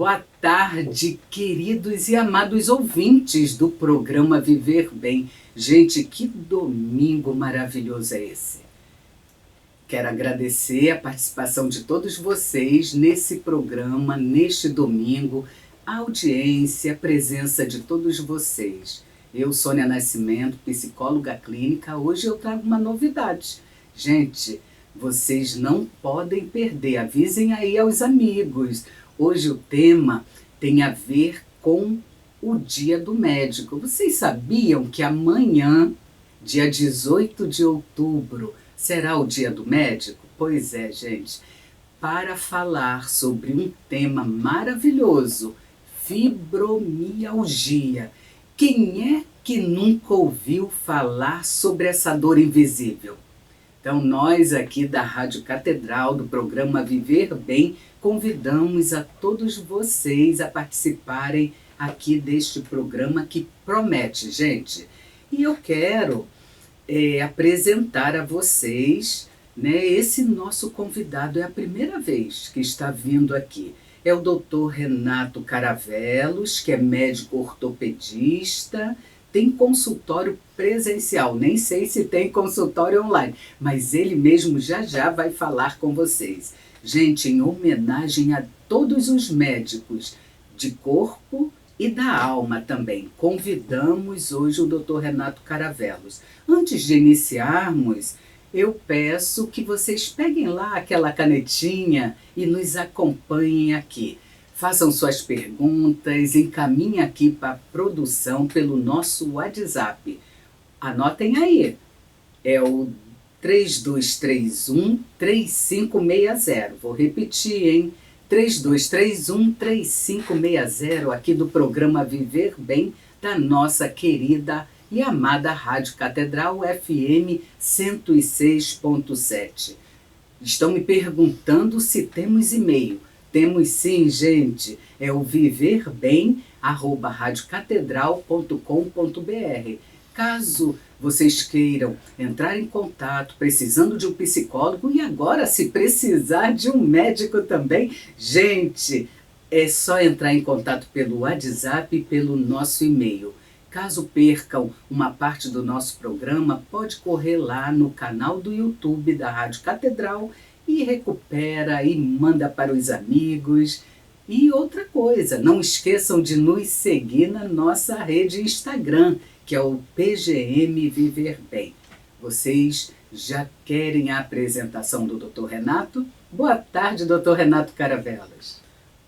Boa tarde, queridos e amados ouvintes do programa Viver Bem. Gente, que domingo maravilhoso é esse! Quero agradecer a participação de todos vocês nesse programa, neste domingo, a audiência, a presença de todos vocês. Eu, Sônia Nascimento, psicóloga clínica, hoje eu trago uma novidade. Gente, vocês não podem perder, avisem aí aos amigos. Hoje o tema tem a ver com o Dia do Médico. Vocês sabiam que amanhã, dia 18 de outubro, será o Dia do Médico? Pois é, gente. Para falar sobre um tema maravilhoso, fibromialgia. Quem é que nunca ouviu falar sobre essa dor invisível? Então, nós aqui da Rádio Catedral, do programa Viver Bem, convidamos a todos vocês a participarem aqui deste programa que promete, gente. E eu quero apresentar a vocês, né, esse nosso convidado. É a primeira vez que está vindo aqui. É o Dr. Renato Caravelos, que é médico ortopedista, tem consultório presencial, nem sei se tem consultório online, mas ele mesmo já vai falar com vocês. Gente, em homenagem a todos os médicos de corpo e da alma também, convidamos hoje o Dr. Renato Caravelos. Antes de iniciarmos, eu peço que vocês peguem lá aquela canetinha e nos acompanhem aqui. Façam suas perguntas, encaminhem aqui para a produção pelo nosso WhatsApp. Anotem aí, é o 3231-3560. Vou repetir, hein? 3231-3560, aqui do programa Viver Bem, da nossa querida e amada Rádio Catedral FM 106.7. Estão me perguntando se temos e-mail. Temos sim, gente. É o viverbem@radiocatedral.com.br. Caso vocês queiram entrar em contato, precisando de um psicólogo e agora se precisar de um médico também, gente, é só entrar em contato pelo WhatsApp e pelo nosso e-mail. Caso percam uma parte do nosso programa, pode correr lá no canal do YouTube da Rádio Catedral e recupera e manda para os amigos. E outra coisa, não esqueçam de nos seguir na nossa rede Instagram, que é o PGM Viver Bem. Vocês já querem a apresentação do Dr. Renato? Boa tarde, Dr. Renato Caravelos.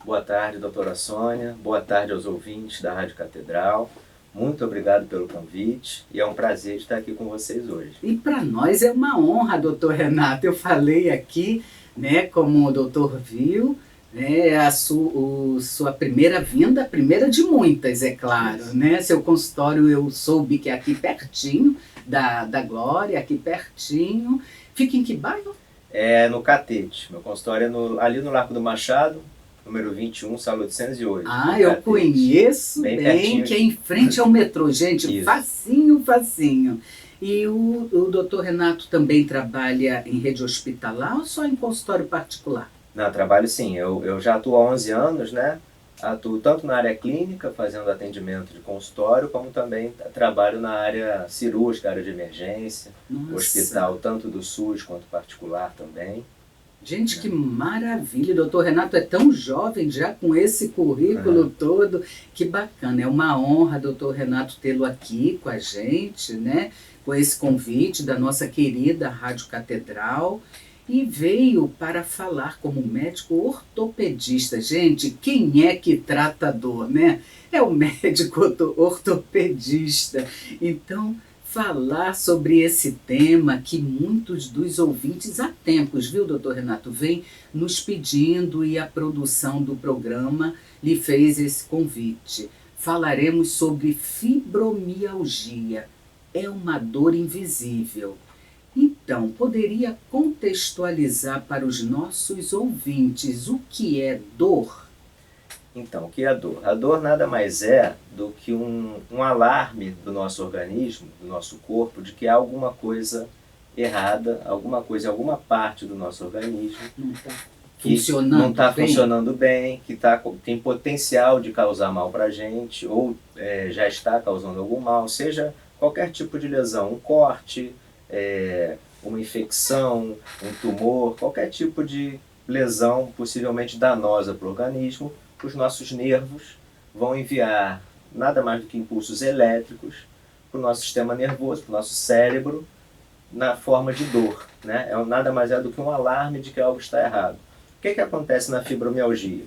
Boa tarde, doutora Sônia. Boa tarde aos ouvintes da Rádio Catedral. Muito obrigado pelo convite e é um prazer estar aqui com vocês hoje. E para nós é uma honra, doutor Renato. Eu falei aqui, né, como o doutor viu, né, a sua primeira vinda, a primeira de muitas, é claro. Né? Seu consultório eu soube que é aqui pertinho da Glória, aqui pertinho. Fica em que bairro? É no Catete. Meu consultório é ali no Largo do Machado, número 21, sala 808. Ah, eu conheço bem, que é em frente ao metrô, gente. Isso. Facinho, facinho. E o doutor Renato também trabalha em rede hospitalar ou só em consultório particular? Não, trabalho sim. Eu já atuo há 11 anos, né? Atuo tanto na área clínica, fazendo atendimento de consultório, como também trabalho na área cirúrgica, área de emergência, Nossa. Hospital tanto do SUS quanto particular também. Gente, que maravilha! O doutor Renato é tão jovem já com esse currículo todo. Que bacana! É uma honra, doutor Renato, tê-lo aqui com a gente, né? Com esse convite da nossa querida Rádio Catedral. E veio para falar como médico ortopedista. Gente, quem é que trata a dor, né? É o médico ortopedista. Então, falar sobre esse tema que muitos dos ouvintes há tempos, viu, doutor Renato, vem nos pedindo e a produção do programa lhe fez esse convite. Falaremos sobre fibromialgia. É uma dor invisível. Então, poderia contextualizar para os nossos ouvintes o que é dor? Então, o que é a dor? A dor nada mais é do que um alarme do nosso organismo, do nosso corpo, de que há alguma coisa errada, alguma coisa, alguma parte do nosso organismo funcionando não está bem? funcionando bem, que tem potencial de causar mal para a gente, ou já está causando algum mal, seja qualquer tipo de lesão, um corte, uma infecção, um tumor, qualquer tipo de lesão possivelmente danosa para o organismo, os nossos nervos vão enviar nada mais do que impulsos elétricos para o nosso sistema nervoso, para o nosso cérebro, na forma de dor, né? Nada mais é do que um alarme de que algo está errado. O que acontece na fibromialgia?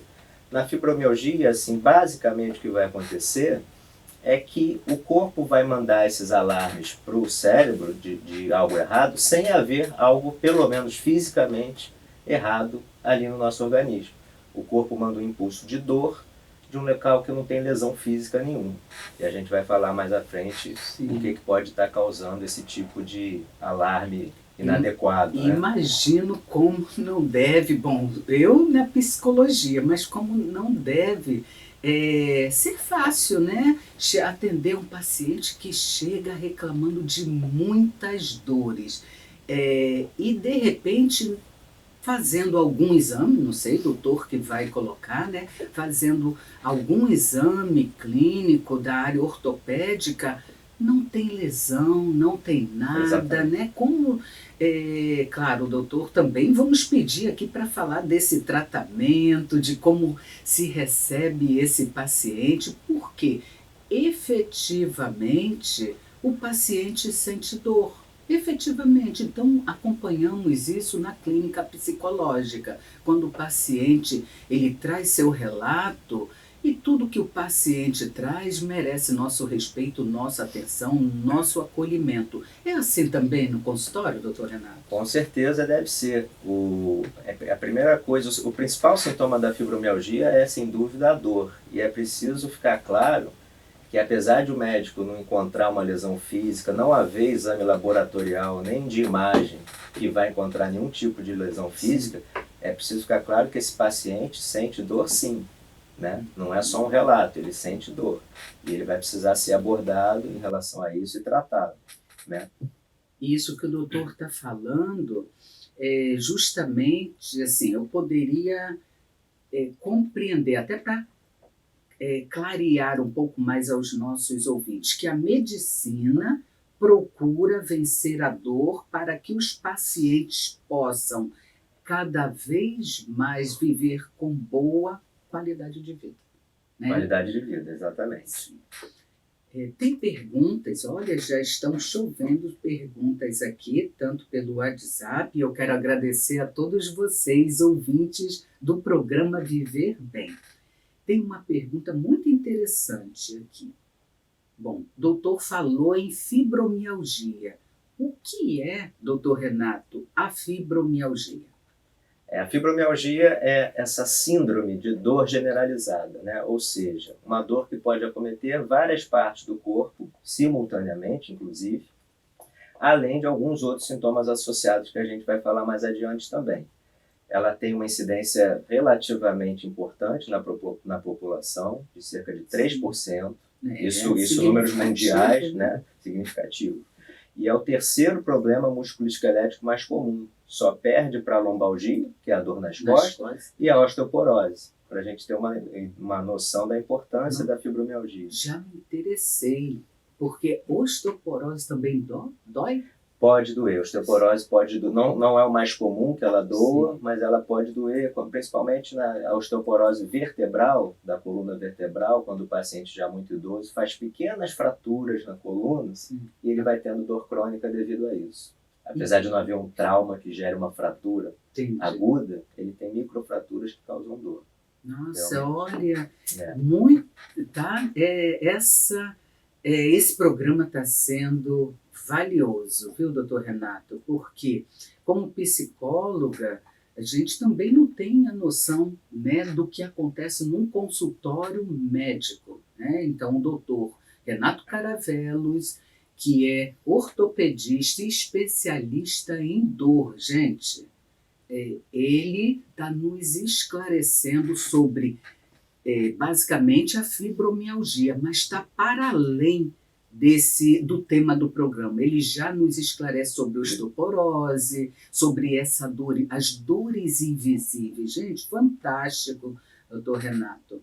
Na fibromialgia, assim, basicamente o que vai acontecer é que o corpo vai mandar esses alarmes para o cérebro de algo errado, sem haver algo, pelo menos fisicamente, errado ali no nosso organismo. O corpo manda um impulso de dor de um local que não tem lesão física nenhuma. E a gente vai falar mais à frente o que pode estar causando esse tipo de alarme inadequado. Imagino como não deve, bom, eu na psicologia, mas como não deve ser fácil, né? Atender um paciente que chega reclamando de muitas dores. E de repente fazendo algum exame, não sei, doutor que vai colocar, né? Fazendo algum exame clínico da área ortopédica, não tem lesão, não tem nada, Exatamente. né? Como, claro, o doutor também vamos pedir aqui para falar desse tratamento, de como se recebe esse paciente, porque efetivamente o paciente sente dor. Efetivamente, então acompanhamos isso na clínica psicológica, quando o paciente ele traz seu relato e tudo que o paciente traz merece nosso respeito, nossa atenção, nosso acolhimento. É assim também no consultório, doutor Renato? Com certeza deve ser. A primeira coisa, o principal sintoma da fibromialgia é sem dúvida a dor. E é preciso ficar claro que apesar de o médico não encontrar uma lesão física, não haver exame laboratorial nem de imagem que vai encontrar nenhum tipo de lesão física, é preciso ficar claro que esse paciente sente dor sim, né? Não é só um relato, ele sente dor. E ele vai precisar ser abordado em relação a isso e tratado, né? Isso que o doutor está falando, justamente, assim, eu poderia compreender, até para clarear um pouco mais aos nossos ouvintes, que a medicina procura vencer a dor para que os pacientes possam cada vez mais viver com boa qualidade de vida. Né? Qualidade de vida, exatamente. Tem perguntas, olha, já estão chovendo perguntas aqui, tanto pelo WhatsApp, e eu quero agradecer a todos vocês, ouvintes do programa Viver Bem. Tem uma pergunta muito interessante aqui. Bom, o doutor falou em fibromialgia. O que é, doutor Renato, a fibromialgia? A fibromialgia é essa síndrome de dor generalizada, né? Ou seja, uma dor que pode acometer várias partes do corpo, simultaneamente, inclusive, além de alguns outros sintomas associados que a gente vai falar mais adiante também. Ela tem uma incidência relativamente importante na população, de cerca de 3%. Isso números mundiais, né? Significativo. E é o terceiro problema musculoesquelético mais comum. Só perde para a lombalgia, que é a dor nas costas, e a osteoporose, para a gente ter uma noção da importância da fibromialgia. Já me interessei, porque osteoporose também dói? Pode doer, osteoporose pode doer, não é o mais comum que ela doa, sim, mas ela pode doer, principalmente na osteoporose vertebral, da coluna vertebral, quando o paciente já é muito idoso, faz pequenas fraturas na coluna, sim, e ele vai tendo dor crônica devido a isso. Apesar de não haver um trauma que gere uma fratura aguda, ele tem microfraturas que causam dor. Nossa, realmente. Olha, muito, tá? Esse programa está sendo valioso, viu, doutor Renato? Porque, como psicóloga, a gente também não tem a noção, né, do que acontece num consultório médico. Né? Então, o doutor Renato Caravelos, que é ortopedista e especialista em dor, gente, ele está nos esclarecendo sobre basicamente a fibromialgia, mas está para além do tema do programa. Ele já nos esclarece sobre osteoporose, sobre essa dor, as dores invisíveis. Gente, fantástico, doutor Renato.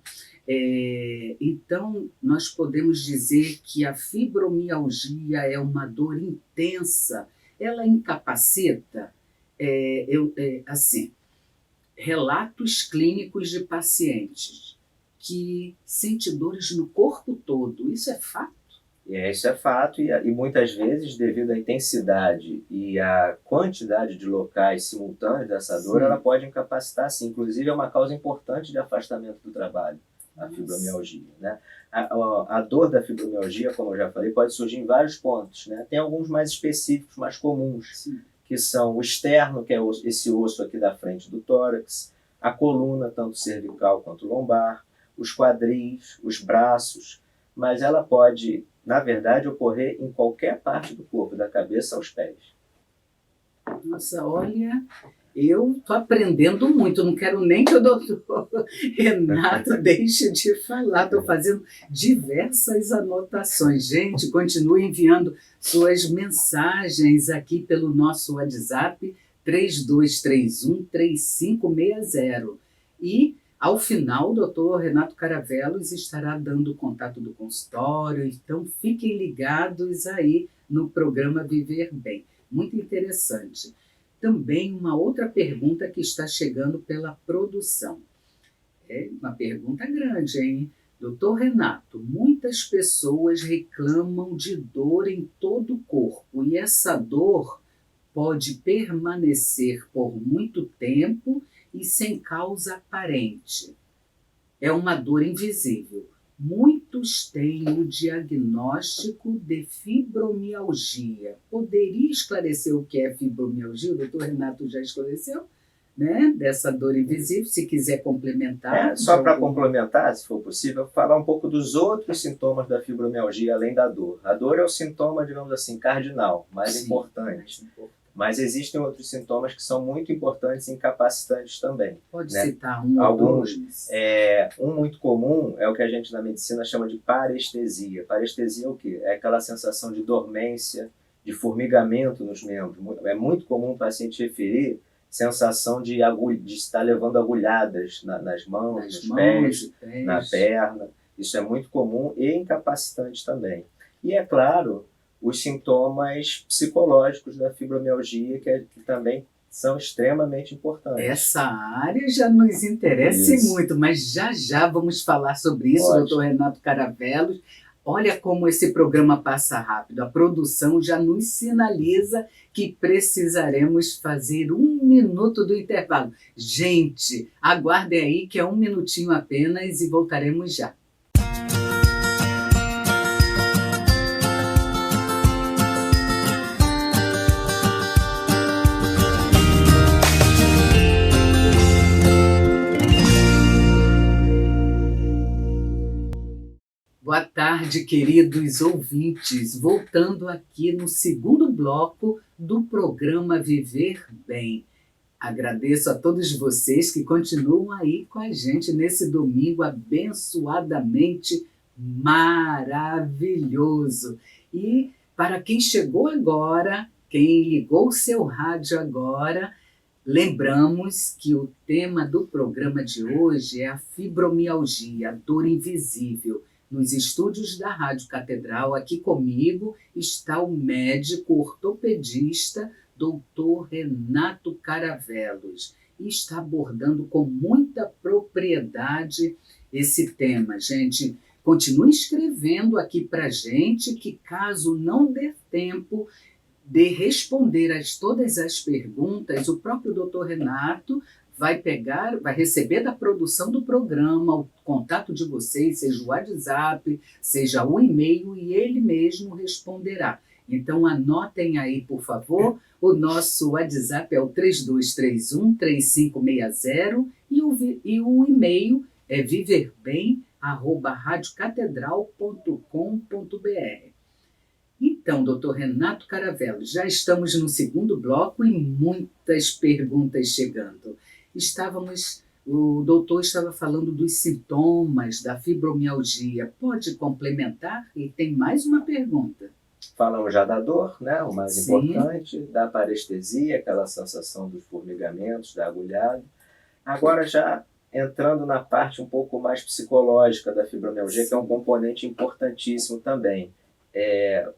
Então, nós podemos dizer que a fibromialgia é uma dor intensa, ela incapacita, assim, relatos clínicos de pacientes que sentem dores no corpo todo. Isso é fato? Isso é fato, e muitas vezes, devido à intensidade e à quantidade de locais simultâneos dessa dor, ela pode incapacitar, sim. Inclusive, é uma causa importante de afastamento do trabalho, a fibromialgia, né? A dor da fibromialgia, como eu já falei, pode surgir em vários pontos, né? Tem alguns mais específicos, mais comuns, sim, que são o externo, que é esse osso aqui da frente do tórax, a coluna, tanto cervical quanto lombar, os quadris, os braços, mas ela pode, na verdade, ocorrer em qualquer parte do corpo, da cabeça aos pés. Nossa, olha, eu estou aprendendo muito, não quero nem que o doutor Renato deixe de falar, estou fazendo diversas anotações. Gente, continue enviando suas mensagens aqui pelo nosso WhatsApp 3231-3560. E, ao final, o doutor Renato Caravelos estará dando o contato do consultório, então fiquem ligados aí no programa Viver Bem. Muito interessante. Também uma outra pergunta que está chegando pela produção. É uma pergunta grande, hein? Doutor Renato, muitas pessoas reclamam de dor em todo o corpo e essa dor pode permanecer por muito tempo e sem causa aparente. É uma dor invisível. Muitos têm o diagnóstico de fibromialgia. Poderia esclarecer o que é fibromialgia? O doutor Renato já esclareceu, né? Dessa dor invisível, se quiser complementar. Só para complementar, se for possível, falar um pouco dos outros sintomas da fibromialgia, além da dor. A dor é o sintoma, digamos assim, cardinal, mais importante. Mas existem outros sintomas que são muito importantes e incapacitantes também. Pode, né? citar um alguns. ou dois. Um muito comum é o que a gente na medicina chama de parestesia. Parestesia é o quê? É aquela sensação de dormência, de formigamento nos membros. É muito comum o paciente referir sensação de estar levando agulhadas nas mãos, nos pés, na perna. Isso é muito comum e incapacitante também. E é claro, os sintomas psicológicos da fibromialgia, que também são extremamente importantes. Essa área já nos interessa muito, mas já vamos falar sobre isso, doutor Renato Caravelos. Olha como esse programa passa rápido. A produção já nos sinaliza que precisaremos fazer 1 minuto do intervalo. Gente, aguardem aí que é 1 minutinho apenas e voltaremos já. Boa tarde, queridos ouvintes. Voltando aqui no segundo bloco do programa Viver Bem. Agradeço a todos vocês que continuam aí com a gente nesse domingo abençoadamente maravilhoso. E para quem chegou agora, quem ligou o seu rádio agora, lembramos que o tema do programa de hoje é a fibromialgia, a dor invisível. Nos estúdios da Rádio Catedral, aqui comigo, está o médico ortopedista, doutor Renato Caravelos, e está abordando com muita propriedade esse tema. Gente, continue escrevendo aqui para a gente, que caso não dê tempo de responder a todas as perguntas, o próprio doutor Renato vai receber da produção do programa o contato de vocês, seja o WhatsApp, seja o e-mail, e ele mesmo responderá. Então anotem aí, por favor, o nosso WhatsApp é o 3231-3560 e o e-mail é viverbem@radiocatedral.com.br. Então, doutor Renato Caravelos, já estamos no segundo bloco e muitas perguntas chegando. Estávamos O doutor estava falando dos sintomas da fibromialgia. Pode complementar? E tem mais uma pergunta. Falamos já da dor, né? O mais Sim. importante, da parestesia, aquela sensação dos formigamentos, da agulhada. Agora já entrando na parte um pouco mais psicológica da fibromialgia, que é um componente importantíssimo também.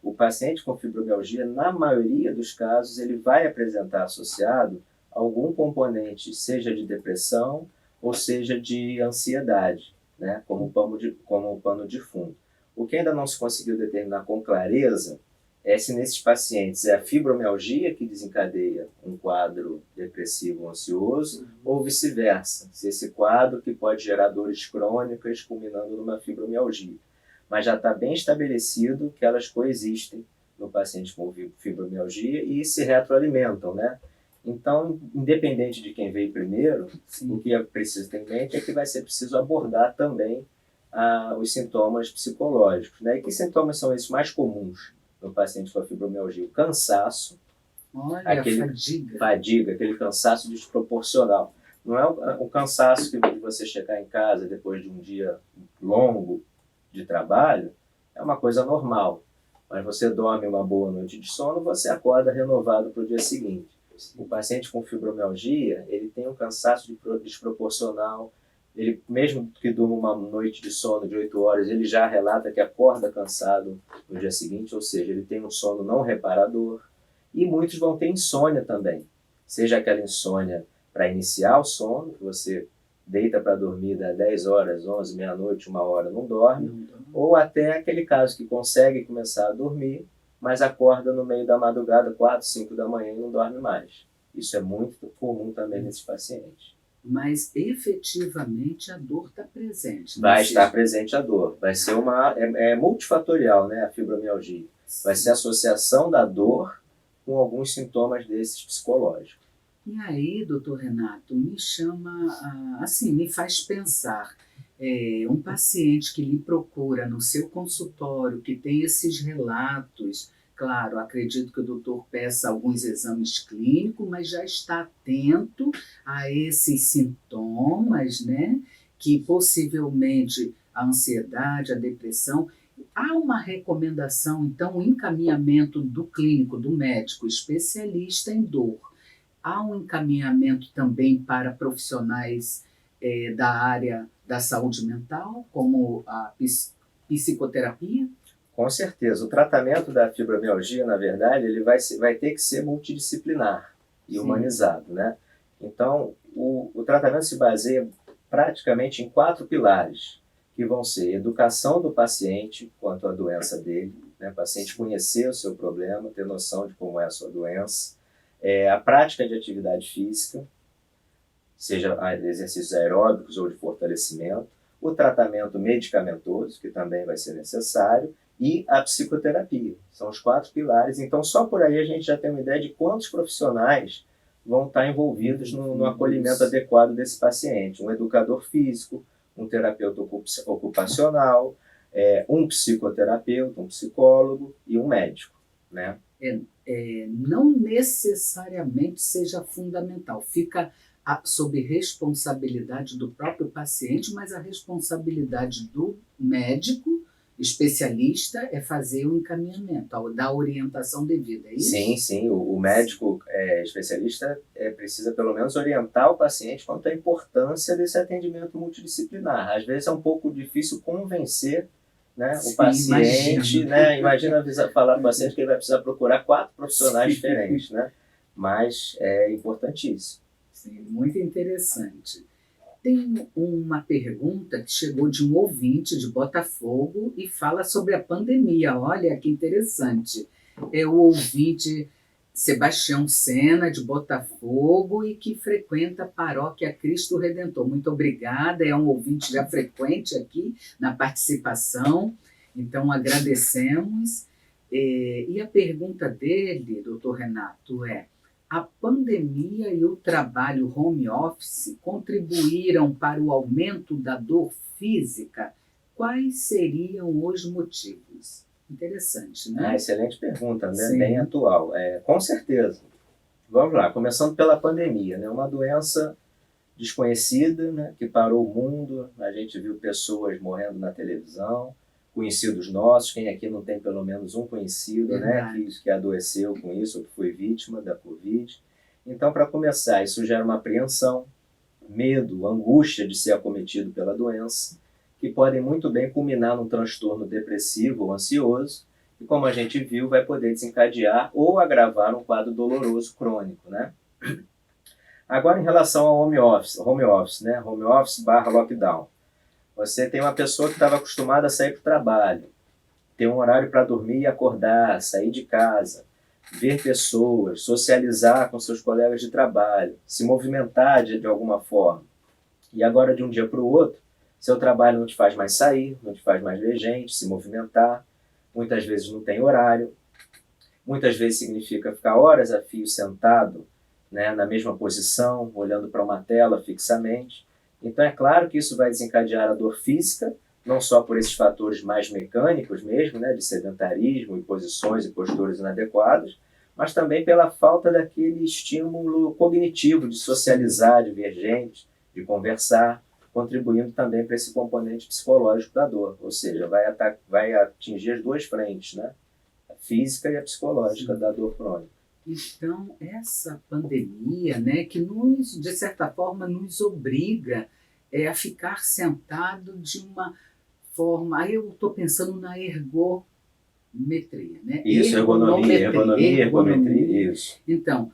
O paciente com fibromialgia, na maioria dos casos, ele vai apresentar associado algum componente, seja de depressão ou seja de ansiedade, né? Como pano de fundo. O que ainda não se conseguiu determinar com clareza é se nesses pacientes é a fibromialgia que desencadeia um quadro depressivo ansioso ou vice-versa, se esse quadro que pode gerar dores crônicas culminando numa fibromialgia. Mas já está bem estabelecido que elas coexistem no paciente com fibromialgia e se retroalimentam, né? Então, independente de quem veio primeiro, sim, o que é preciso ter em mente é que vai ser preciso abordar também os sintomas psicológicos, né? E que sintomas são esses mais comuns no paciente com a fibromialgia? O cansaço, fadiga, aquele cansaço desproporcional. Não é o cansaço que de você chegar em casa depois de um dia longo de trabalho, é uma coisa normal. Mas você dorme uma boa noite de sono, você acorda renovado para o dia seguinte. O paciente com fibromialgia, ele tem um cansaço desproporcional. Ele, mesmo que durma uma noite de sono de 8 horas, ele já relata que acorda cansado no dia seguinte, ou seja, ele tem um sono não reparador. E muitos vão ter insônia também. Seja aquela insônia para iniciar o sono, que você deita para dormir das 10 horas, 11, meia-noite, 1 hora, não dorme, ou até aquele caso que consegue começar a dormir, mas acorda no meio da madrugada, 4, 5 da manhã e não dorme mais. Isso é muito comum também nesses pacientes. Mas efetivamente a dor está presente. Vai estar presente a dor. Vai ser multifatorial, né, a fibromialgia. Vai ser a associação da dor com alguns sintomas desses psicológicos. E aí, doutor Renato, me chama, assim, me faz pensar, um paciente que lhe procura no seu consultório, que tem esses relatos, claro, acredito que o doutor peça alguns exames clínicos, mas já está atento a esses sintomas, né, que possivelmente a ansiedade, a depressão. Há uma recomendação, então, um encaminhamento do clínico, do médico especialista em dor. Há um encaminhamento também para profissionais da área da saúde mental, como a psicoterapia? Com certeza. O tratamento da fibromialgia, na verdade, ele vai ter que ser multidisciplinar e sim, humanizado, né? Então, o tratamento se baseia praticamente em 4 pilares, que vão ser educação do paciente quanto à doença dele, né? O paciente conhecer o seu problema, ter noção de como é a sua doença, a prática de atividade física, seja exercícios aeróbicos ou de fortalecimento, o tratamento medicamentoso, que também vai ser necessário, e a psicoterapia. São os 4 pilares. Então, só por aí a gente já tem uma ideia de quantos profissionais vão estar envolvidos no acolhimento adequado desse paciente. Um educador físico, um terapeuta ocupacional, um psicoterapeuta, um psicólogo e um médico, né? Não necessariamente seja fundamental, fica sob responsabilidade do próprio paciente, mas a responsabilidade do médico especialista é fazer o encaminhamento, dar a orientação devida, é isso? Sim, sim, o médico especialista precisa pelo menos orientar o paciente quanto à importância desse atendimento multidisciplinar. Às vezes é um pouco difícil convencer, né, sim, o paciente, imagina falar para o paciente que ele vai precisar procurar 4 profissionais sim, diferentes, né? Mas é importantíssimo. Sim, muito interessante. Tem uma pergunta que chegou de um ouvinte de Botafogo e fala sobre a pandemia. Olha que interessante. É o ouvinte Sebastião Sena, de Botafogo, e que frequenta a Paróquia Cristo Redentor. Muito obrigada, é um ouvinte já frequente aqui na participação, então agradecemos. E a pergunta dele, doutor Renato, a pandemia e o trabalho home office contribuíram para o aumento da dor física? Quais seriam os motivos? Interessante, né? Excelente pergunta, né? Bem atual. Com certeza. Vamos lá, começando pela pandemia, né? Uma doença desconhecida, né, que parou o mundo. A gente viu pessoas morrendo na televisão, conhecidos nossos. Quem aqui não tem pelo menos um conhecido, né, que adoeceu com isso, ou que foi vítima da Covid? Então, para começar, isso gera uma apreensão, medo, angústia de ser acometido pela doença, que podem muito bem culminar num transtorno depressivo ou ansioso, e como a gente viu, vai poder desencadear ou agravar um quadro doloroso crônico, né? Agora, em relação ao home office, né? Home office / lockdown. Você tem uma pessoa que estava acostumada a sair para o trabalho, ter um horário para dormir e acordar, sair de casa, ver pessoas, socializar com seus colegas de trabalho, se movimentar de alguma forma. E agora, de um dia para o outro, seu trabalho não te faz mais sair, não te faz mais ver gente, se movimentar. Muitas vezes não tem horário. Muitas vezes significa ficar horas a fio sentado, né, na mesma posição, olhando para uma tela fixamente. Então é claro que isso vai desencadear a dor física, não só por esses fatores mais mecânicos mesmo, né, de sedentarismo, e posições e posturas inadequadas, mas também pela falta daquele estímulo cognitivo de socializar, de ver gente, de conversar, contribuindo também para esse componente psicológico da dor. Ou seja, vai atingir as duas frentes, né? A física e a psicológica da dor crônica. Então, essa pandemia, né, que nos, de certa forma, nos obriga a ficar sentado de uma forma... Aí eu estou pensando na ergometria, né? Isso, ergonomia, isso. Então,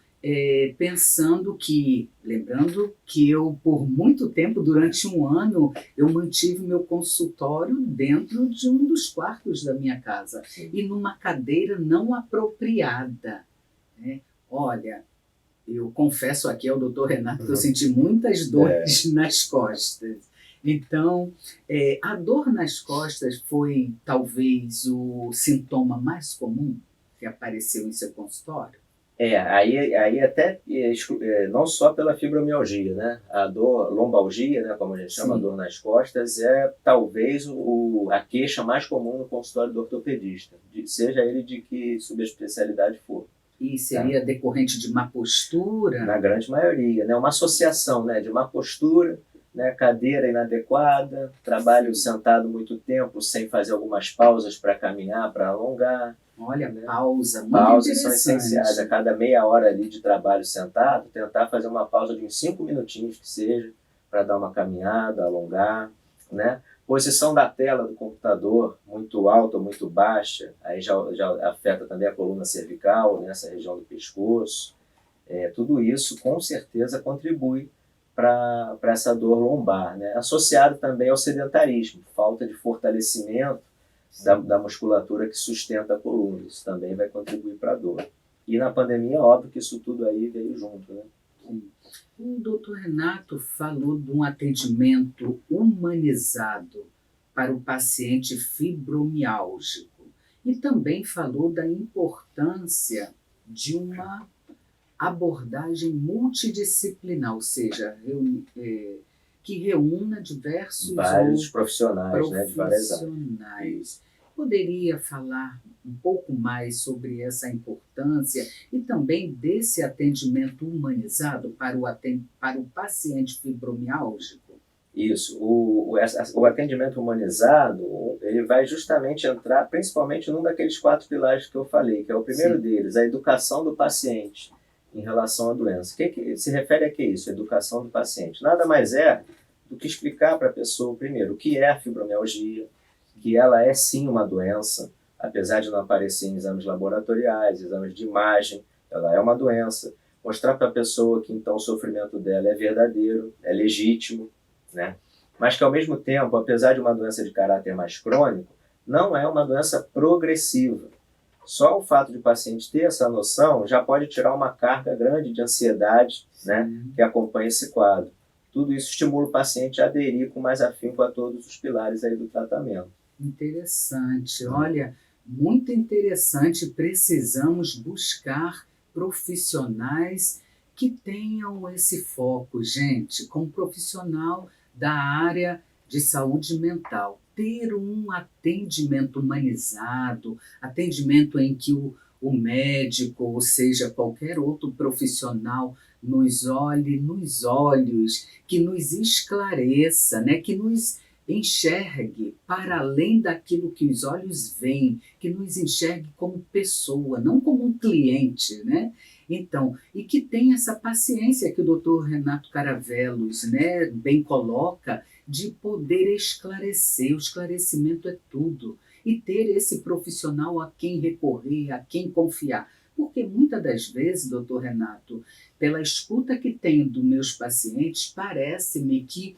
pensando que, lembrando que eu, por muito tempo, durante um ano, eu mantive meu consultório dentro de um dos quartos da minha casa. Sim. E numa cadeira não apropriada. Olha, eu confesso aqui ao doutor Renato que eu senti muitas dores nas costas. Então, a dor nas costas foi talvez o sintoma mais comum que apareceu em seu consultório? Aí até não só pela fibromialgia, né? A dor, lombalgia, né, como a gente chama, a dor nas costas, é talvez a queixa mais comum no consultório do ortopedista, seja ele de que subespecialidade for. E seria decorrente de má postura? Na grande maioria, né? Uma associação, né, de má postura, né, cadeira inadequada, trabalho sentado muito tempo sem fazer algumas pausas para caminhar, para alongar. Olha, né? Pausas são essenciais. A cada meia hora ali de trabalho sentado, tentar fazer uma pausa de uns 5 minutinhos que seja, para dar uma caminhada, alongar, né? Posição da tela do computador, muito alta ou muito baixa, aí já afeta também a coluna cervical, nessa região do pescoço. Tudo isso, com certeza, contribui para essa dor lombar, né? Associado também ao sedentarismo, falta de fortalecimento da musculatura que sustenta a coluna. Isso também vai contribuir para a dor. E na pandemia, óbvio que isso tudo aí veio junto, né? Sim. O doutor Renato falou de um atendimento humanizado para o paciente fibromiálgico e também falou da importância de uma abordagem multidisciplinar, ou seja, que reúna vários profissionais, né, de várias áreas. Poderia falar um pouco mais sobre essa importância e também desse atendimento humanizado para o paciente fibromiálgico? Isso. O atendimento humanizado, ele vai justamente entrar principalmente num daqueles 4 pilares que eu falei, que é o primeiro deles, a educação do paciente em relação à doença. O que se refere a que isso? Educação do paciente. Nada mais é do que explicar para a pessoa, primeiro, o que é a fibromialgia, que ela é sim uma doença, apesar de não aparecer em exames laboratoriais, exames de imagem, ela é uma doença. Mostrar para a pessoa que então o sofrimento dela é verdadeiro, é legítimo, né? Mas que ao mesmo tempo, apesar de uma doença de caráter mais crônico, não é uma doença progressiva. Só o fato de o paciente ter essa noção já pode tirar uma carga grande de ansiedade, né, que acompanha esse quadro. Tudo isso estimula o paciente a aderir com mais afinco a todos os pilares aí do tratamento. Interessante, olha, muito interessante. Precisamos buscar profissionais que tenham esse foco, gente, como profissional da área de saúde mental. Ter um atendimento humanizado, atendimento em que o médico, ou seja, qualquer outro profissional, nos olhe nos olhos, que nos esclareça, né? Que nos enxergue para além daquilo que os olhos veem, que nos enxergue como pessoa, não como um cliente, né? Então, e que tenha essa paciência que o doutor Renato Caravelos, né, bem coloca, de poder esclarecer. O esclarecimento é tudo. E ter esse profissional a quem recorrer, a quem confiar. Porque muitas das vezes, doutor Renato, pela escuta que tenho dos meus pacientes, parece-me que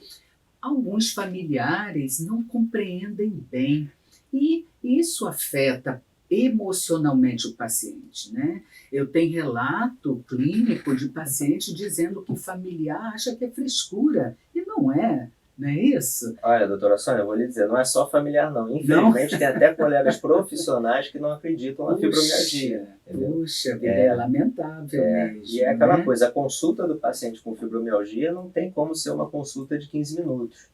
alguns familiares não compreendem bem. E isso afeta emocionalmente o paciente, né? Eu tenho relato clínico de paciente dizendo que o familiar acha que é frescura, e não é isso? Olha, doutora Sônia, eu vou lhe dizer, não é só familiar não. Não? Infelizmente tem até colegas profissionais que não acreditam na fibromialgia. Puxa vida, é lamentável mesmo. E é aquela né? coisa, a consulta do paciente com fibromialgia não tem como ser uma consulta de 15 minutos.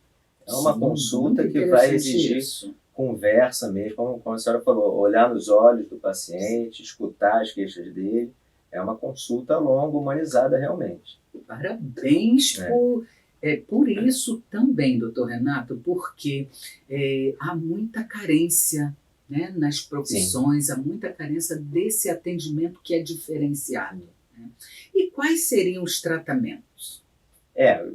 É uma consulta que vai exigir conversa mesmo, como a senhora falou, olhar nos olhos do paciente, escutar as queixas dele. É uma consulta longa, humanizada realmente. Parabéns por isso também, doutor Renato, porque há muita carência, né, nas profissões, há muita carência desse atendimento que é diferenciado. Né? E quais seriam os tratamentos?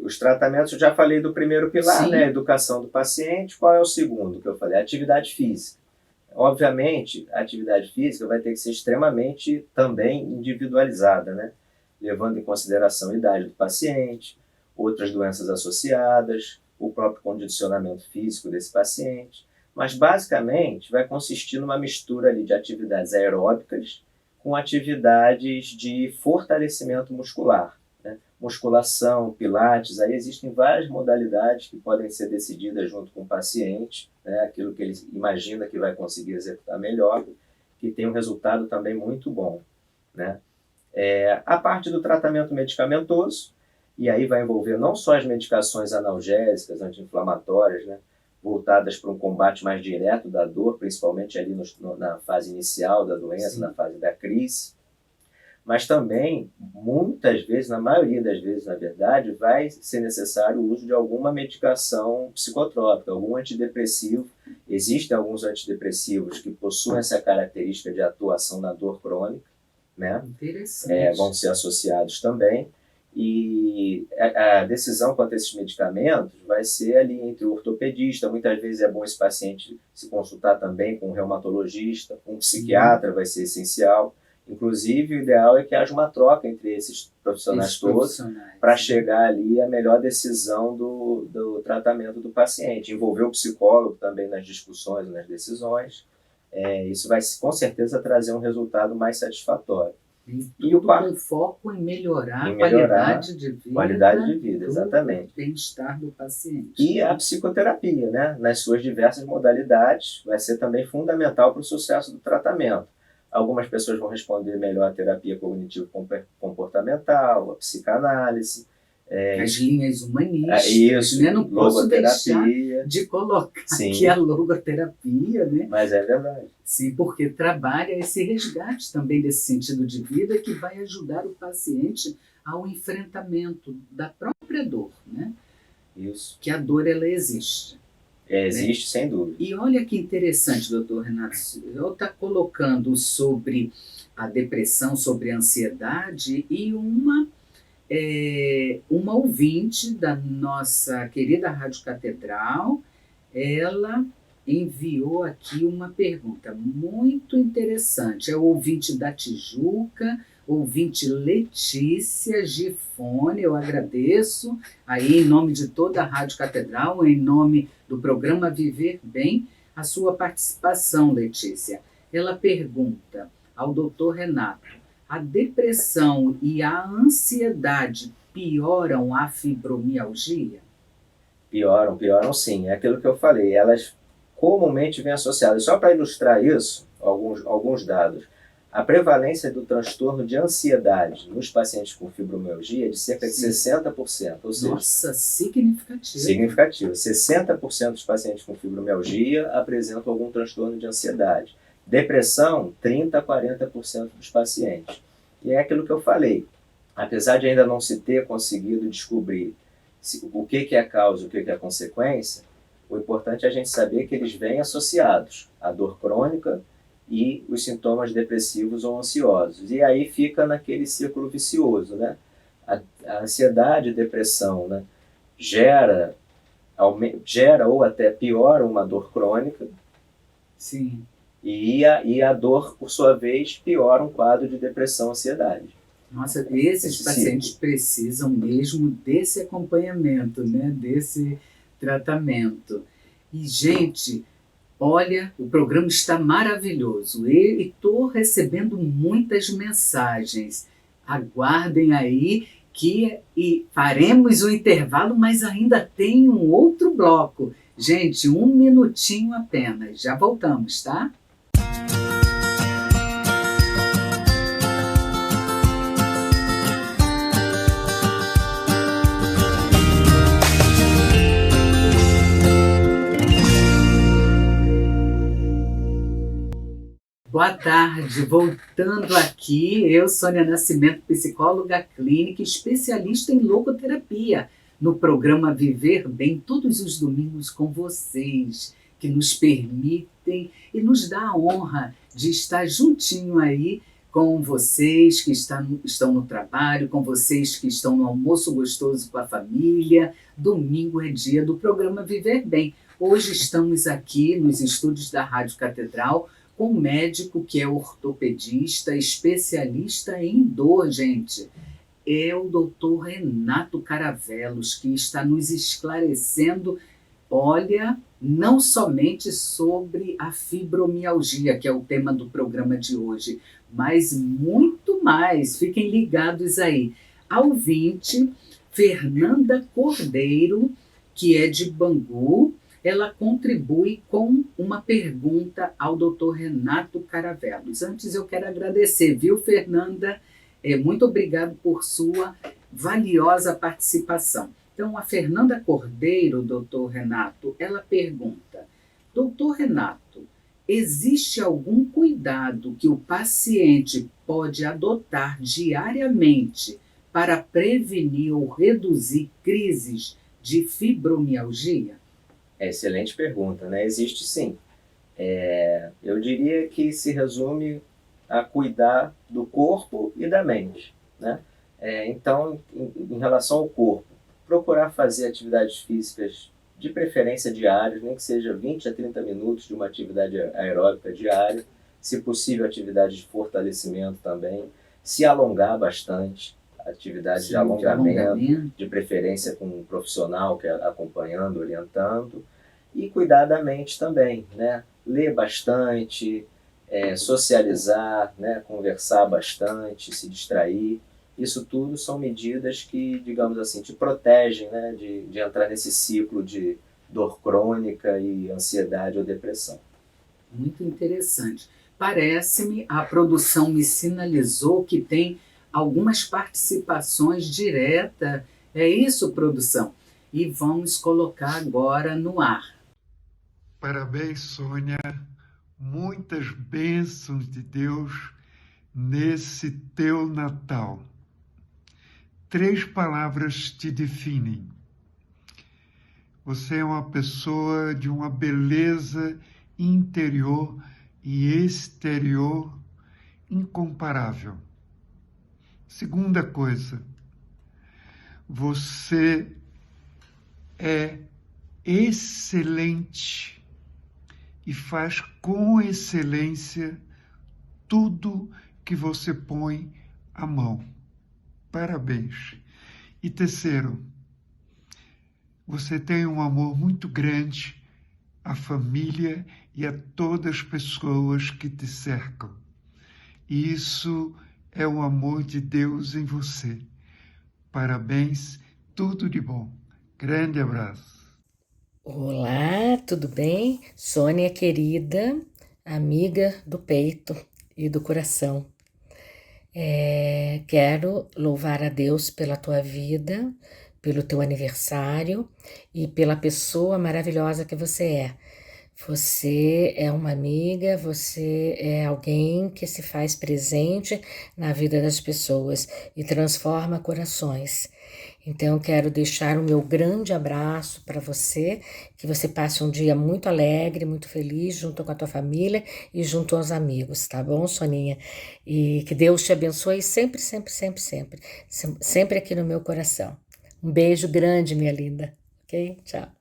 Os tratamentos, eu já falei do primeiro pilar, né, a educação do paciente. Qual é o segundo que eu falei? A atividade física. Obviamente, a atividade física vai ter que ser extremamente também individualizada, né? Levando em consideração a idade do paciente, outras doenças associadas, o próprio condicionamento físico desse paciente. Mas, basicamente, vai consistir numa mistura ali de atividades aeróbicas com atividades de fortalecimento muscular. Né? Musculação, pilates, aí existem várias modalidades que podem ser decididas junto com o paciente, né? Aquilo que ele imagina que vai conseguir executar melhor, que tem um resultado também muito bom. Né? A parte do tratamento medicamentoso, e aí vai envolver não só as medicações analgésicas, anti-inflamatórias, né, voltadas para um combate mais direto da dor, principalmente ali na fase inicial da doença, Sim. na fase da crise, mas também, muitas vezes, na maioria das vezes, na verdade, vai ser necessário o uso de alguma medicação psicotrópica, algum antidepressivo. Existem alguns antidepressivos que possuem essa característica de atuação na dor crônica, né? Interessante. Vão ser associados também. E a decisão quanto a esses medicamentos vai ser ali entre o ortopedista. Muitas vezes é bom esse paciente se consultar também com um reumatologista, com um psiquiatra, vai ser essencial. Inclusive, o ideal é que haja uma troca entre esses profissionais todos para chegar ali à melhor decisão do tratamento do paciente. Envolver o psicólogo também nas discussões, nas decisões. Isso vai, com certeza, trazer um resultado mais satisfatório. E com foco em melhorar a qualidade de vida. Qualidade de vida, exatamente. O bem-estar do paciente. E a psicoterapia, né, nas suas diversas modalidades, vai ser também fundamental para o sucesso do tratamento. Algumas pessoas vão responder melhor à terapia cognitivo-comportamental, a psicanálise. As linhas humanistas, né? Não posso deixar de colocar aqui a logoterapia, né? Mas é verdade. Sim, porque trabalha esse resgate também desse sentido de vida que vai ajudar o paciente ao enfrentamento da própria dor, né? Isso. Que a dor, ela existe. Existe, né? Sem dúvida. E olha que interessante, doutor Renato, eu estou colocando sobre a depressão, sobre a ansiedade, e uma ouvinte da nossa querida Rádio Catedral, ela enviou aqui uma pergunta muito interessante. É o ouvinte da Tijuca, ouvinte Letícia Gifone, eu agradeço aí em nome de toda a Rádio Catedral, em nome do programa Viver Bem, a sua participação, Letícia. Ela pergunta ao doutor Renato: a depressão e a ansiedade pioram a fibromialgia? Pioram sim. É aquilo que eu falei. Elas comumente vêm associadas. Só para ilustrar isso, alguns dados. A prevalência do transtorno de ansiedade nos pacientes com fibromialgia é de cerca de 60%. Ou seja, nossa, significativo. Significativo. 60% dos pacientes com fibromialgia apresentam algum transtorno de ansiedade. Depressão, 30% a 40% dos pacientes. E é aquilo que eu falei. apesar de ainda não se ter conseguido descobrir o que é a causa, o que é a consequência, o importante é a gente saber que eles vêm associados à dor crônica e os sintomas depressivos ou ansiosos. E aí fica naquele círculo vicioso, né? A ansiedade e depressão, né, gera ou até piora uma dor crônica. Sim. E a dor, por sua vez, piora um quadro de depressão, ansiedade. Nossa, esses pacientes precisam mesmo desse acompanhamento, né? Desse tratamento. E, gente, olha, o programa está maravilhoso e estou recebendo muitas mensagens. Aguardem aí que faremos o intervalo, mas ainda tem um outro bloco. Gente, 1 minutinho apenas. Já voltamos, tá? Boa tarde, voltando aqui, eu, Sônia Nascimento, psicóloga clínica, especialista em logoterapia, no programa Viver Bem, todos os domingos com vocês, que nos permitem e nos dá a honra de estar juntinho aí com vocês que estão no trabalho, com vocês que estão no almoço gostoso com a família. Domingo é dia do programa Viver Bem. Hoje estamos aqui nos estúdios da Rádio Catedral, com um médico que é ortopedista, especialista em dor, gente. É o doutor Renato Caravelos, que está nos esclarecendo, olha, não somente sobre a fibromialgia, que é o tema do programa de hoje, mas muito mais. Fiquem ligados aí. A ouvinte, Fernanda Cordeiro, que é de Bangu, ela contribui com uma pergunta ao Dr. Renato Caravelos. Antes eu quero agradecer, viu, Fernanda? Muito obrigado por sua valiosa participação. Então, a Fernanda Cordeiro, Dr. Renato, ela pergunta: Dr. Renato, existe algum cuidado que o paciente pode adotar diariamente para prevenir ou reduzir crises de fibromialgia? Excelente pergunta, né? Existe sim. Eu diria que se resume a cuidar do corpo e da mente, né? Então, em relação ao corpo, procurar fazer atividades físicas, de preferência diárias, nem que seja 20 a 30 minutos de uma atividade aeróbica diária, se possível atividade de fortalecimento também, se alongar bastante, atividades de alongamento, de preferência com um profissional que é acompanhando, orientando, e cuidar da mente também, né? Ler bastante, socializar, né? Conversar bastante, se distrair. Isso tudo são medidas que, digamos assim, te protegem, né? de entrar nesse ciclo de dor crônica e ansiedade ou depressão. Muito interessante. Parece-me, a produção me sinalizou que tem algumas participações diretas. É isso, produção? E vamos colocar agora no ar. Parabéns, Sônia. Muitas bênçãos de Deus nesse teu Natal. 3 palavras te definem. Você é uma pessoa de uma beleza interior e exterior incomparável. Segunda coisa, você é excelente e faz com excelência tudo que você põe à mão. Parabéns. E terceiro, você tem um amor muito grande à família e a todas as pessoas que te cercam. E isso é o amor de Deus em você. Parabéns, tudo de bom. Grande abraço. Olá, tudo bem? Sônia querida, amiga do peito e do coração. Quero louvar a Deus pela tua vida, pelo teu aniversário e pela pessoa maravilhosa que você é. Você é uma amiga, você é alguém que se faz presente na vida das pessoas e transforma corações. Então, quero deixar o meu grande abraço para você, que você passe um dia muito alegre, muito feliz, junto com a tua família e junto aos amigos, tá bom, Soninha? E que Deus te abençoe sempre, sempre, sempre, sempre, sempre aqui no meu coração. Um beijo grande, minha linda, ok? Tchau.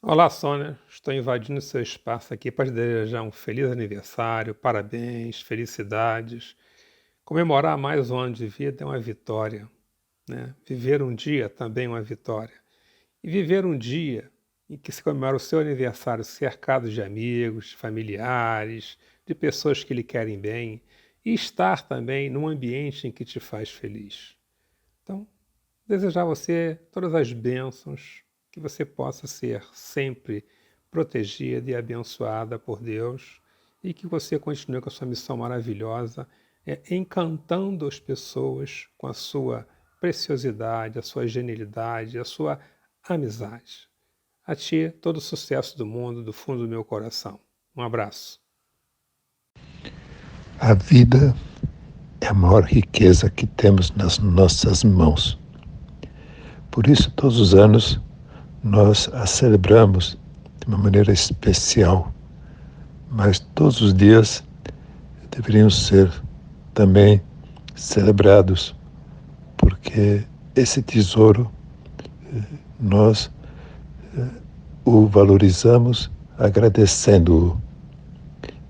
Olá, Sônia. Estou invadindo seu espaço aqui para te desejar um feliz aniversário, parabéns, felicidades. Comemorar mais um ano de vida é uma vitória, né? Viver um dia também é uma vitória. E viver um dia em que se comemora o seu aniversário cercado de amigos, familiares, de pessoas que lhe querem bem, e estar também num ambiente em que te faz feliz. Então, desejar a você todas as bênçãos, que você possa ser sempre protegida e abençoada por Deus e que você continue com a sua missão maravilhosa, encantando as pessoas com a sua preciosidade, a sua genialidade, a sua amizade. A ti, todo o sucesso do mundo, do fundo do meu coração. Um abraço. A vida é a maior riqueza que temos nas nossas mãos. Por isso, todos os anos, nós a celebramos de uma maneira especial, mas todos os dias deveriam ser também celebrados, porque esse tesouro nós o valorizamos agradecendo-o.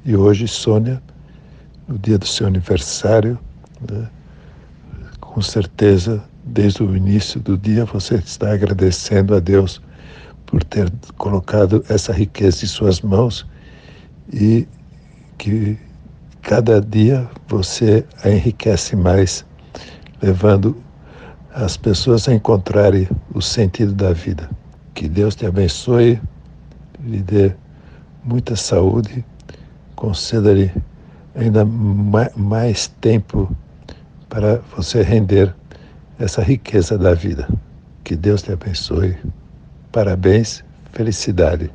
E hoje, Sônia, no dia do seu aniversário, né, com certeza, desde o início do dia, você está agradecendo a Deus por ter colocado essa riqueza em suas mãos e que cada dia você a enriquece mais, levando as pessoas a encontrarem o sentido da vida. Que Deus te abençoe, lhe dê muita saúde, conceda-lhe ainda mais tempo para você render essa riqueza da vida. Que Deus te abençoe. Parabéns, felicidade.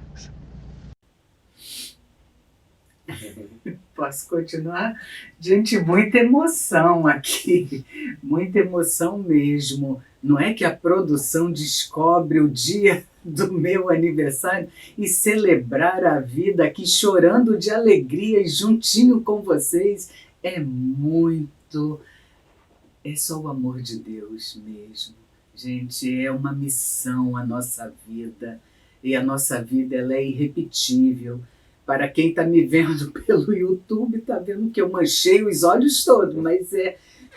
Posso continuar? Gente, muita emoção aqui, muita emoção mesmo. Não é que a produção descobre o dia do meu aniversário e celebrar a vida aqui chorando de alegria e juntinho com vocês é muito... É só o amor de Deus mesmo. Gente, é uma missão a nossa vida e a nossa vida ela é irrepetível. Para quem está me vendo pelo YouTube, está vendo que eu manchei os olhos todos, mas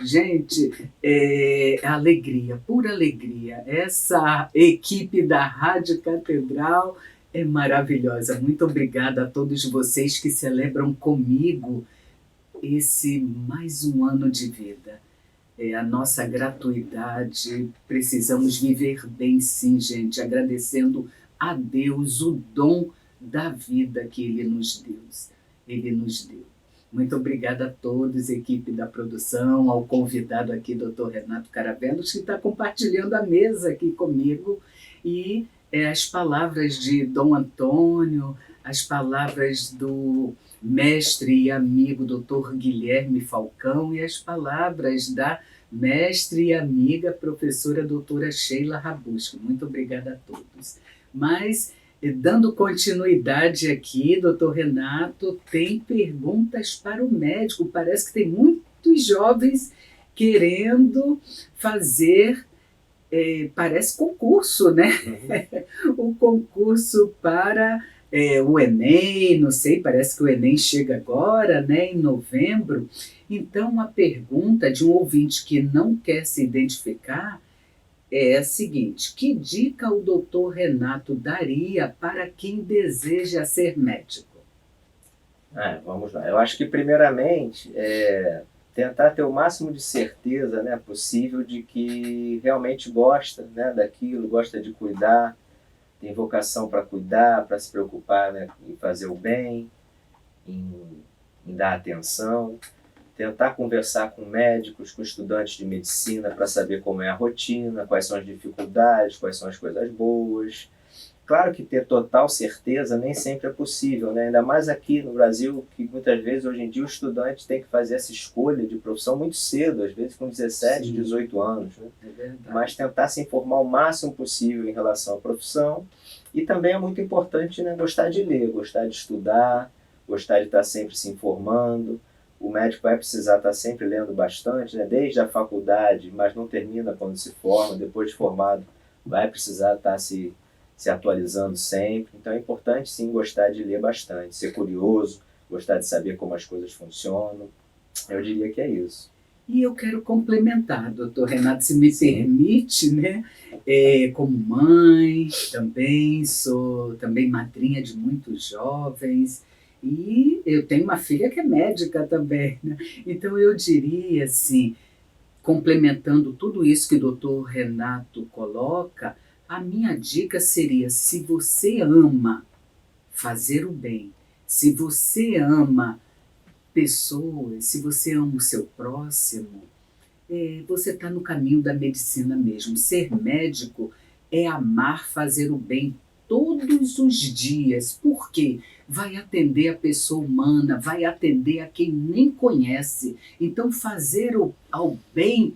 gente, é alegria, pura alegria. Essa equipe da Rádio Catedral é maravilhosa. Muito obrigada a todos vocês que celebram comigo esse mais um ano de vida. É a nossa gratuidade, precisamos viver bem sim, gente, agradecendo a Deus o dom da vida que Ele nos deu. Muito obrigada a todos, equipe da produção, ao convidado aqui, Dr. Renato Caravellos, que está compartilhando a mesa aqui comigo, e as palavras de Dom Antônio, as palavras do mestre e amigo Dr. Guilherme Falcão e as palavras da mestre e amiga professora doutora Sheila Rabusco. Muito obrigada a todos. Mas, dando continuidade aqui, doutor Renato, tem perguntas para o médico. Parece que tem muitos jovens querendo fazer, parece concurso, né? O concurso para o Enem, não sei, parece que o Enem chega agora, né, em novembro. Então, a pergunta de um ouvinte que não quer se identificar é a seguinte: que dica o doutor Renato daria para quem deseja ser médico? Vamos lá. Eu acho que, primeiramente, tentar ter o máximo de certeza, né, possível de que realmente gosta, né, daquilo, gosta de cuidar, tem vocação para cuidar, para se preocupar, né, em fazer o bem, em dar atenção, tentar conversar com médicos, com estudantes de medicina para saber como é a rotina, quais são as dificuldades, quais são as coisas boas. Claro que ter total certeza nem sempre é possível, né? Ainda mais aqui no Brasil, que muitas vezes, hoje em dia, o estudante tem que fazer essa escolha de profissão muito cedo, às vezes com 17, Sim. 18 anos. Né? É verdade. Mas tentar se informar o máximo possível em relação à profissão. E também é muito importante, né, gostar de ler, gostar de estudar, gostar de estar sempre se informando. O médico vai precisar estar sempre lendo bastante, né, desde a faculdade, mas não termina quando se forma, depois de formado vai precisar estar se atualizando sempre. Então é importante sim gostar de ler bastante, ser curioso, gostar de saber como as coisas funcionam. Eu diria que é isso. E eu quero complementar, doutor Renato, se me permite, né? Como mãe, também sou também madrinha de muitos jovens, e eu tenho uma filha que é médica também, né? Então eu diria assim, complementando tudo isso que o doutor Renato coloca, a minha dica seria: se você ama fazer o bem, se você ama pessoas, se você ama o seu próximo, você está no caminho da medicina mesmo. Ser médico é amar fazer o bem todos os dias. Por quê? Vai atender a pessoa humana, vai atender a quem nem conhece. Então fazer o bem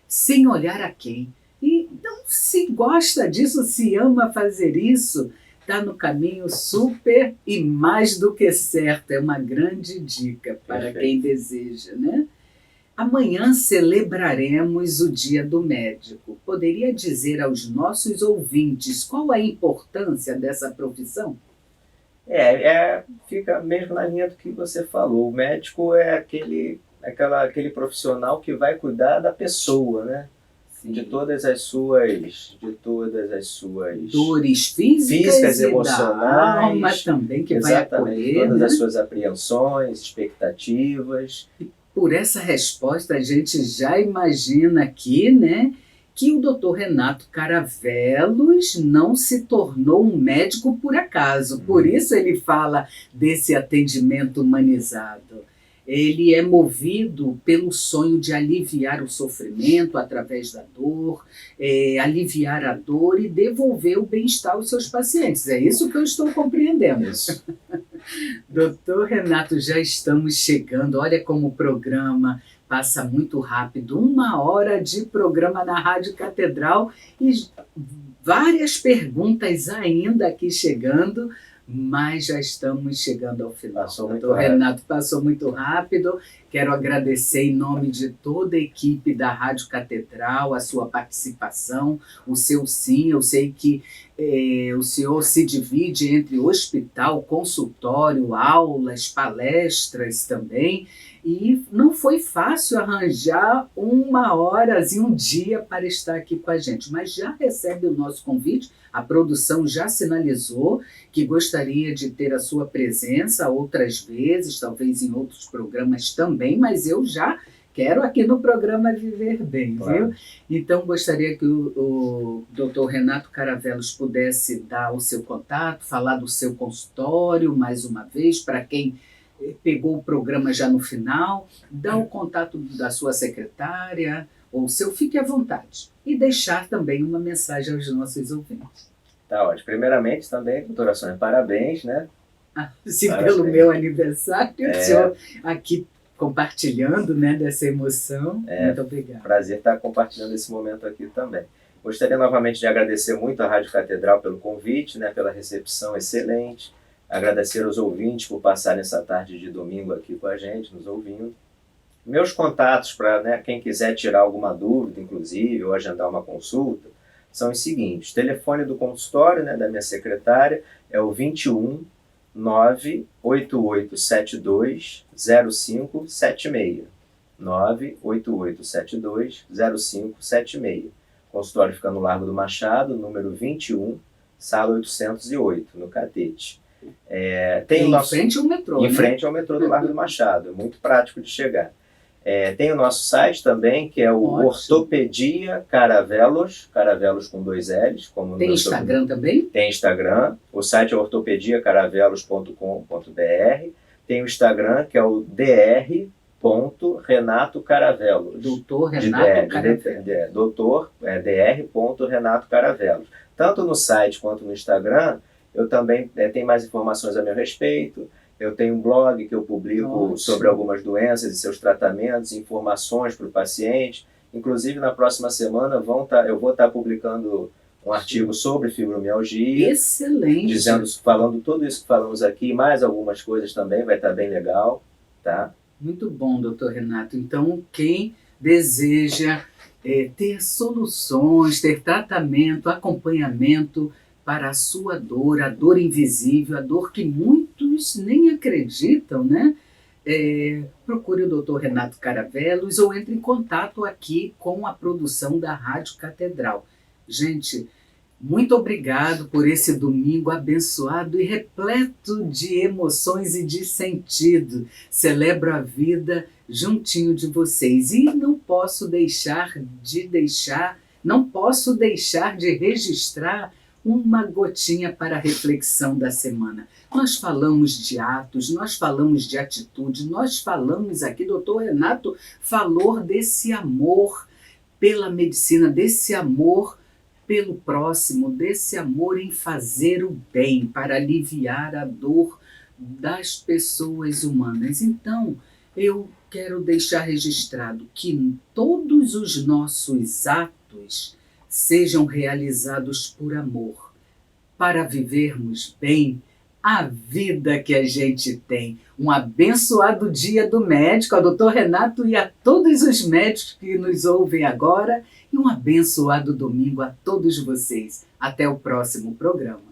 sem olhar a quem. E então, se gosta disso, se ama fazer isso, está no caminho super e mais do que certo. É uma grande dica para quem deseja, né? Amanhã celebraremos o Dia do Médico. Poderia dizer aos nossos ouvintes qual a importância dessa profissão? Fica mesmo na linha do que você falou. O médico é aquele profissional que vai cuidar da pessoa, né? Sim. De todas as suas dores físicas, emocionais, da alma também, que vai acolher, todas né? as suas apreensões, expectativas. Por essa resposta, a gente já imagina aqui, né, que o Dr. Renato Caravelos não se tornou um médico por acaso. Por isso ele fala desse atendimento humanizado. Ele é movido pelo sonho de aliviar o sofrimento através da dor, aliviar a dor e devolver o bem-estar aos seus pacientes. É isso que eu estou compreendendo. Isso. Doutor Renato, já estamos chegando. Olha como o programa passa muito rápido. 1 hora de programa na Rádio Catedral e várias perguntas ainda aqui chegando, mas já estamos chegando ao final. Doutor Renato, passou muito rápido. Quero agradecer em nome de toda a equipe da Rádio Catedral a sua participação, o seu sim. Eu sei que o senhor se divide entre hospital, consultório, aulas, palestras também, e não foi fácil arranjar 1 hora e um dia para estar aqui com a gente, mas já recebe o nosso convite. A produção já sinalizou que gostaria de ter a sua presença outras vezes, talvez em outros programas também, mas eu já quero aqui no programa Viver Bem, claro. Viu? Então, gostaria que o Dr. Renato Caravelos pudesse dar o seu contato, falar do seu consultório, mais uma vez, para quem pegou o programa já no final, dar o contato da sua secretária, ou seu, fique à vontade. E deixar também uma mensagem aos nossos ouvintes. Tá ótimo. Primeiramente, também, doutora Sônia, parabéns, né? Pelo meu aniversário, o senhor aqui compartilhando, né, dessa emoção. Muito obrigada. Prazer estar compartilhando esse momento aqui também. Gostaria novamente de agradecer muito à Rádio Catedral pelo convite, né, pela recepção excelente. Agradecer aos ouvintes por passarem essa tarde de domingo aqui com a gente, nos ouvindo. Meus contatos para, né, quem quiser tirar alguma dúvida, inclusive, ou agendar uma consulta, são os seguintes. Telefone do consultório, né, da minha secretária é o 21 98872 0576. 98872 0576. Consultório fica no Largo do Machado, número 21, sala 808, no Catete. Em frente ao metrô, Em frente ao metrô do Largo do Machado, é muito prático de chegar. Tem o nosso site também, que é o Ortopedia Caravelos, Caravelos com 2 L's. Como tem Instagram também? Tem Instagram, o site é ortopediacaravelos.com.br. Tem o Instagram, que é o dr.Renato Caravelos. Doutor Renato Caravelos. Dr.Renato Caravelos. tanto no site quanto no Instagram, eu também tenho mais informações a meu respeito. Eu tenho um blog que eu publico sobre algumas doenças e seus tratamentos, informações para o paciente. Inclusive, na próxima semana, eu vou estar publicando um artigo sobre fibromialgia. Excelente! Falando tudo isso que falamos aqui, mais algumas coisas também, vai estar bem legal. Tá? Muito bom, doutor Renato. Então, quem deseja ter soluções, ter tratamento, acompanhamento para a sua dor, a dor invisível, a dor que muitos nem acreditam, né? Procure o Dr. Renato Caravelos ou entre em contato aqui com a produção da Rádio Catedral. Gente, muito obrigado por esse domingo abençoado e repleto de emoções e de sentido. Celebro a vida juntinho de vocês e não posso deixar de registrar uma gotinha para a reflexão da semana. Nós falamos de atos, nós falamos de atitude, nós falamos aqui, doutor Renato falou desse amor pela medicina, desse amor pelo próximo, desse amor em fazer o bem, para aliviar a dor das pessoas humanas. Então, eu quero deixar registrado que todos os nossos atos sejam realizados por amor, para vivermos bem a vida que a gente tem. Um abençoado dia do médico, ao doutor Renato e a todos os médicos que nos ouvem agora, e um abençoado domingo a todos vocês. Até o próximo programa.